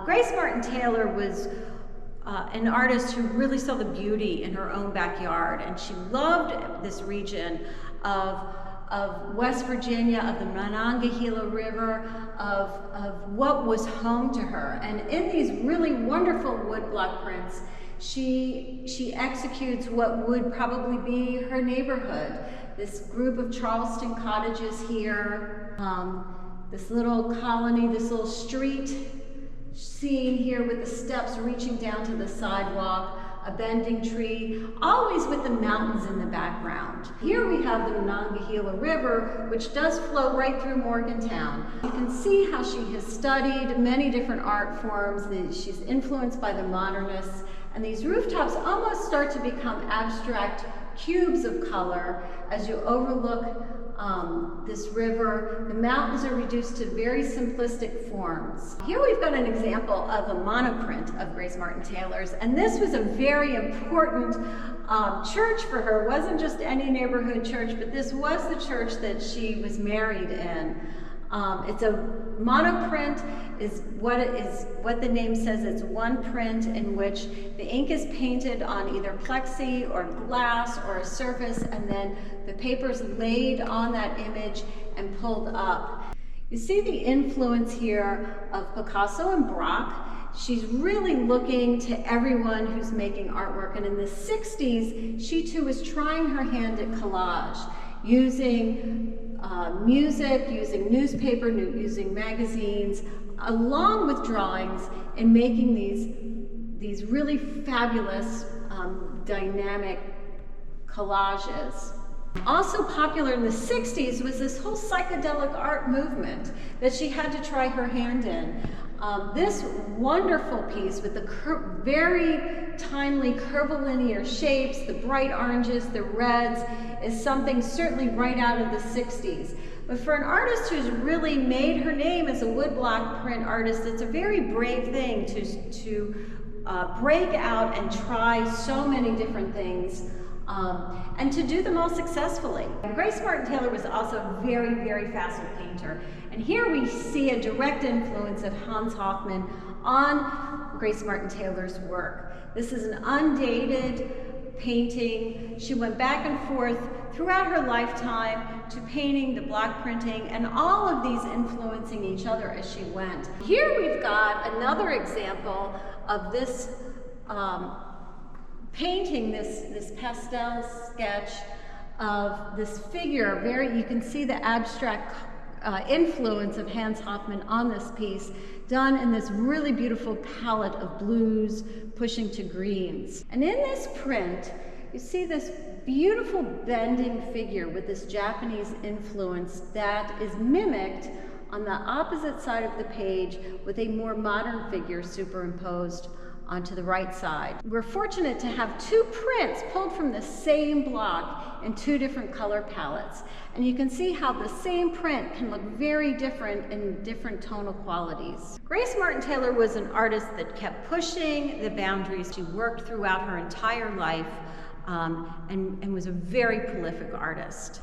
Grace Martin Taylor was an artist who really saw the beauty in her own backyard, and she loved this region of West Virginia, of the Monongahela River, of what was home to her. And in these really wonderful woodblock prints, she executes what would probably be her neighborhood. This group of Charleston cottages here, this little colony, this little street scene here with the steps reaching down to the sidewalk, a bending tree, always with the mountains in the background. Here we have the Monongahela River, which does flow right through Morgantown. You can see how she has studied many different art forms. She's influenced by the modernists, and these rooftops almost start to become abstract cubes of color as you overlook this river. The mountains are reduced to very simplistic forms. Here we've got an example of a monoprint of Grace Martin Taylor's, and this was a very important church for her. It wasn't just any neighborhood church, but this was the church that she was married in. It's a monoprint, is what the name says. It's one print in which the ink is painted on either plexi or glass or a surface, and then the paper is laid on that image and pulled up. You see the influence here of Picasso and Braque. She's really looking to everyone who's making artwork, and in the 60s, she too was trying her hand at collage, using music, using newspaper, using magazines, along with drawings, and making these really fabulous, dynamic collages. Also popular in the 60s was this whole psychedelic art movement that she had to try her hand in. This wonderful piece with the very timely curvilinear shapes, the bright oranges, the reds, is something certainly right out of the 60s. But for an artist who's really made her name as a woodblock print artist, it's a very brave thing to break out and try so many different things, and to do them all successfully. Grace Martin Taylor was also a very, very facile painter. And here we see a direct influence of Hans Hofmann on Grace Martin Taylor's work. This is an undated painting. She went back and forth throughout her lifetime to painting, to block printing, and all of these influencing each other as she went. Here we've got another example of this painting, this pastel sketch of this figure. You can see the abstract influence of Hans Hofmann on this piece, done in this really beautiful palette of blues pushing to greens. And in this print, you see this beautiful bending figure with this Japanese influence that is mimicked on the opposite side of the page with a more modern figure superimposed onto the right side. We're fortunate to have two prints pulled from the same block in two different color palettes. And you can see how the same print can look very different in different tonal qualities. Grace Martin Taylor was an artist that kept pushing the boundaries. She worked throughout her entire life and was a very prolific artist.